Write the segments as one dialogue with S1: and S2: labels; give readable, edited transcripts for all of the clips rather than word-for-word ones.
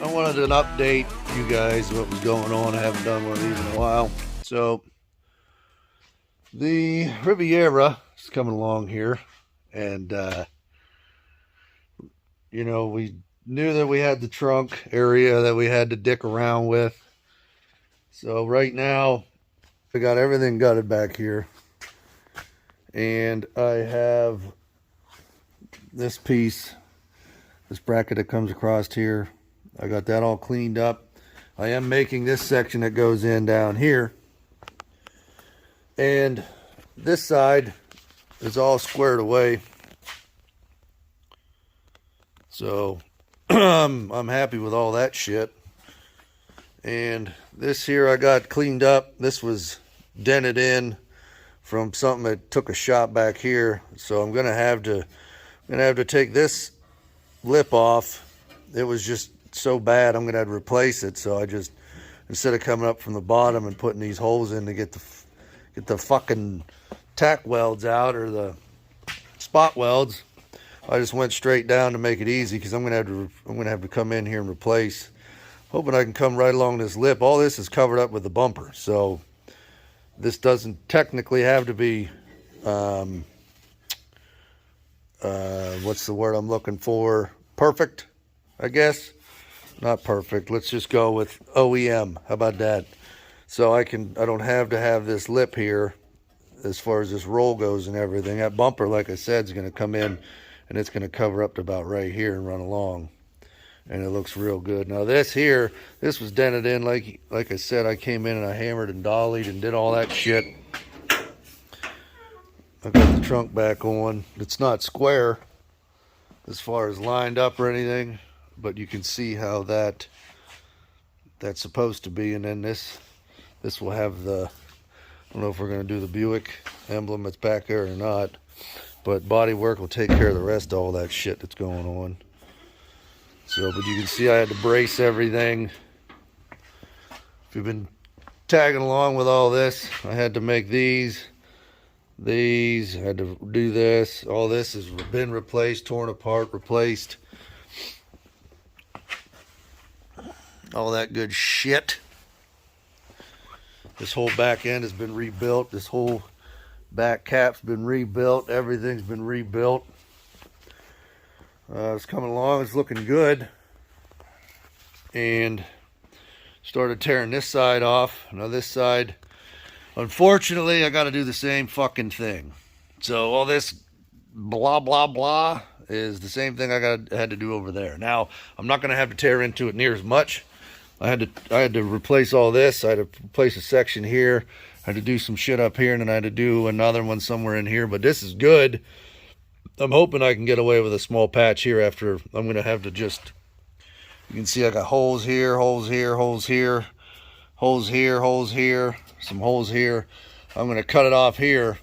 S1: I wanted an update, you guys, what was going on. I haven't done one of these in a while. So, the Riviera is coming along here, and, we knew that we had the trunk area that we had to dick around with. So, right now, I got everything gutted back here, and I have this piece, this bracket that comes across here. I got that all cleaned up. I am making this section that goes in down here. And this side is all squared away. So I'm happy with all that shit. And this here I got cleaned up. This was dented in from something that took a shot back here. So I'm gonna have to take this lip off. It was just so bad I'm gonna have to replace it. So I just, instead of coming up from the bottom and putting these holes in to get the fucking tack welds out, or the spot welds, I just went straight down to make it easy, because I'm gonna have to come in here and replace. Hoping I can come right along this lip. All this is covered up with the bumper, so this doesn't technically have to be what's the word I'm looking for? Perfect, I guess. Not perfect. Let's just go with OEM. How about that? So I don't have to have this lip here as far as this roll goes and everything. That bumper, like I said, is going to come in, and it's going to cover up to about right here and run along. And it looks real good. Now this here, this was dented in, like I said, I came in and I hammered and dollied and did all that shit. I got the trunk back on. It's not square as far as lined up or anything, but you can see how that's supposed to be. And then this will have the, I don't know if we're going to do the Buick emblem that's back there or not, but body work will take care of the rest of all that shit that's going on. So, but you can see I had to brace everything. If you've been tagging along with all this, I had to make these, I had to do this. All this has been replaced, torn apart, replaced. All that good shit. This whole back end has been rebuilt. This whole back cap's been rebuilt. Everything's been rebuilt. It's coming along. It's looking good. And started tearing this side off. Now this side, unfortunately, I got to do the same fucking thing. So all this blah blah blah is the same thing I had to do over there. Now I'm not going to have to tear into it near as much. I had to replace all this. I had to replace a section here. I had to do some shit up here, and then I had to do another one somewhere in here. But this is good. I'm hoping I can get away with a small patch here after. I'm going to have to just, you can see I got holes here, holes here, holes here, holes here, holes here, some holes here. I'm going to cut it off here,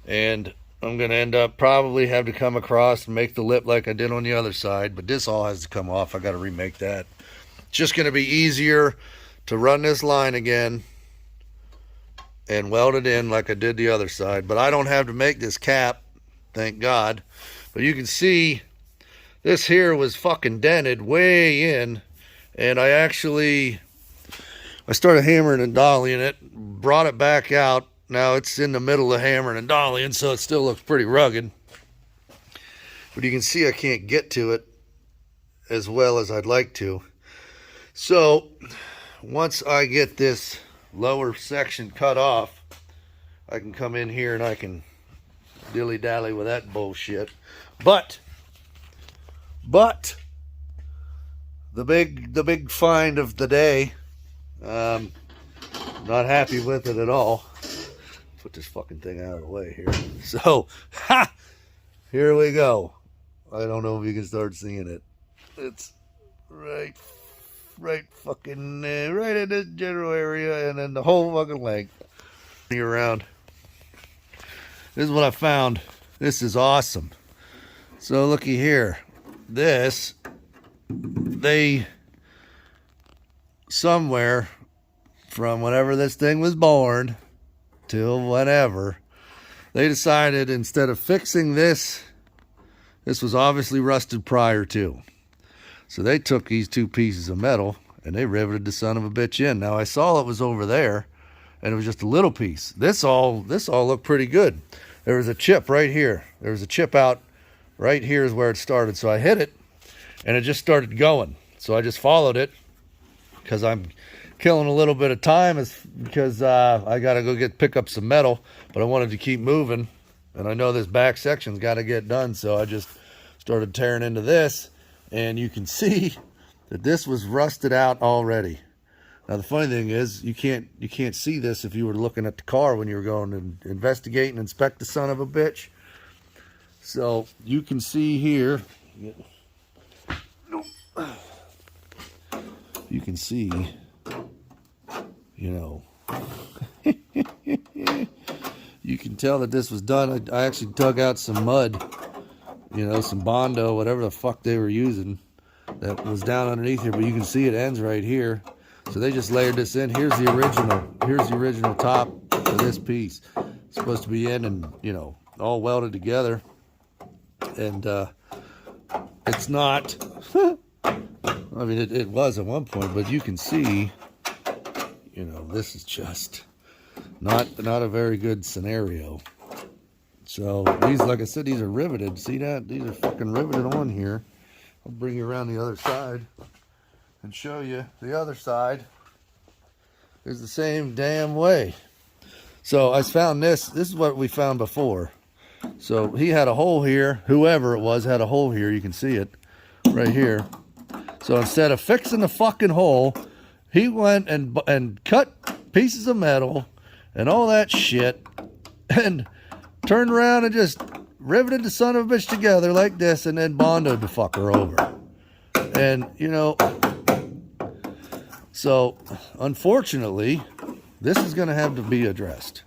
S1: and I'm going to end up probably have to come across and make the lip like I did on the other side. But this all has to come off. I got to remake that. It's just going to be easier to run this line again and weld it in like I did the other side. But I don't have to make this cap. Thank God. But you can see this here was fucking dented way in, and I started hammering and dollying it, brought it back out. Now it's in the middle of hammering and dollying, so it still looks pretty rugged. But you can see I can't get to it as well as I'd like to. So once I get this lower section cut off, I can come in here and I can dilly-dally with that bullshit. But the big find of the day, not happy with it at all. Put this fucking thing out of the way here. So here we go. I don't know if you can start seeing it. It's right fucking right in this general area, and then the whole fucking length around. This is what I found. This is awesome. So looky here. This, they somewhere from whenever this thing was born till whatever, they decided instead of fixing this was obviously rusted prior to. So they took these two pieces of metal and they riveted the son of a bitch in. Now I saw it was over there, and it was just a little piece. This all looked pretty good. There was a chip right here. There was a chip out right here is where it started. So I hit it, and it just started going. So I just followed it because I'm killing a little bit of time because I got to go pick up some metal, but I wanted to keep moving, and I know this back section's got to get done. So I just started tearing into this, and you can see that this was rusted out already. Now the funny thing is, you can't see this if you were looking at the car when you were going to investigate and inspect the son of a bitch. So you can see here, you can see, you know, you can tell that this was done. I actually dug out some mud, you know, some Bondo, whatever the fuck they were using, that was down underneath here, but you can see it ends right here. So they just layered this in. Here's the original top of this piece. It's supposed to be in and, you know, all welded together. And it's not, I mean, it was at one point, but you can see, you know, this is just not a very good scenario. So these, like I said, these are riveted. See that? These are fucking riveted on here. I'll bring you around the other side and show you the other side is the same damn way. So I found this. This is what we found before. So he had a hole here. Whoever it was had a hole here. You can see it right here. So instead of fixing the fucking hole, he went and cut pieces of metal and all that shit and turned around and just riveted the son of a bitch together like this and then bonded the fucker over. And, you know, so unfortunately, this is going to have to be addressed.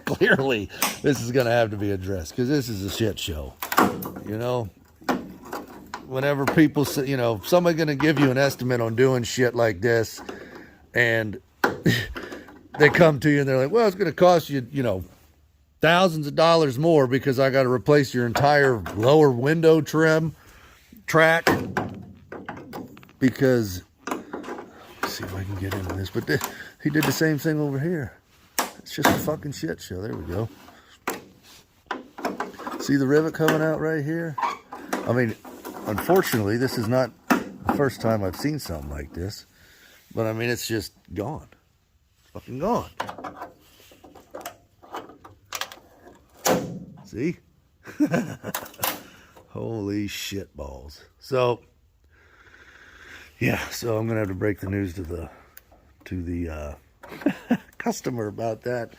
S1: Clearly, this is going to have to be addressed because this is a shit show. You know, whenever people say, you know, somebody's going to give you an estimate on doing shit like this, and they come to you and they're like, well, it's going to cost you, you know, thousands of dollars more because I got to replace your entire lower window trim track. Because, let's see if I can get into this, but he did the same thing over here. It's just a fucking shit show. There we go. See the rivet coming out right here? I mean, unfortunately, this is not the first time I've seen something like this. But I mean, it's just gone. Fucking gone. See? Holy shit balls. So, yeah, so I'm gonna have to break the news to the customer about that,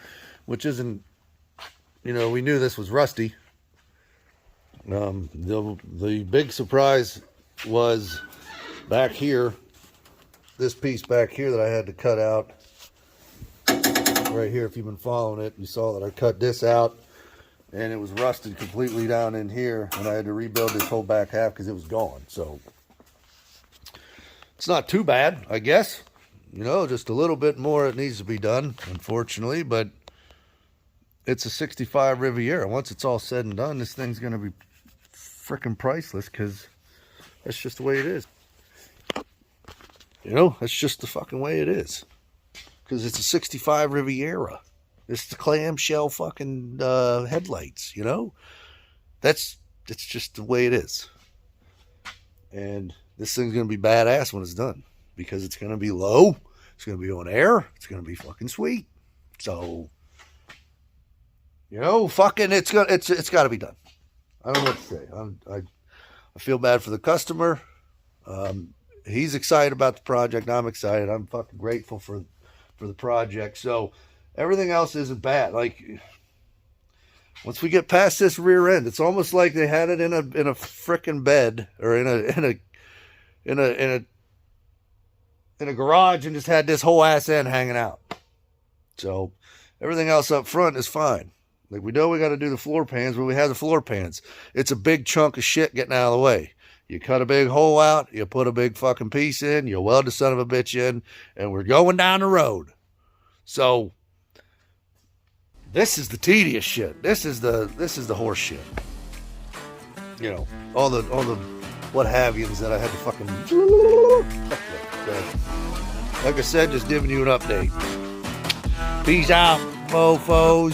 S1: which isn't, you know, we knew this was rusty. The big surprise was back here, this piece back here that I had to cut out right here. If you've been following it, you saw that I cut this out and it was rusted completely down in here, and I had to rebuild this whole back half because it was gone. So it's not too bad, I guess. You know, just a little bit more it needs to be done, unfortunately, but it's a 65 Riviera. Once it's all said and done, this thing's going to be freaking priceless because that's just the way it is. You know, that's just the fucking way it is. Because it's a 65 Riviera. It's the clamshell fucking headlights, you know? It's just the way it is. And this thing's going to be badass when it's done. Because it's going to be low. It's going to be on air. It's going to be fucking sweet. So, you know, fucking, it's got to be done. I don't know what to say. I feel bad for the customer. He's excited about the project. I'm excited. I'm fucking grateful for the project. So everything else isn't bad. Like, once we get past this rear end, it's almost like they had it in a frickin' bed or in a garage and just had this whole ass end hanging out. So everything else up front is fine. Like, we know we got to do the floor pans, but we have the floor pans. It's a big chunk of shit getting out of the way. You cut a big hole out, you put a big fucking piece in, you weld the son of a bitch in, and we're going down the road. So this is the tedious shit. This is the horse shit. You know, all the what have you that I had to fucking. So, like I said, just giving you an update. Peace out, mofos.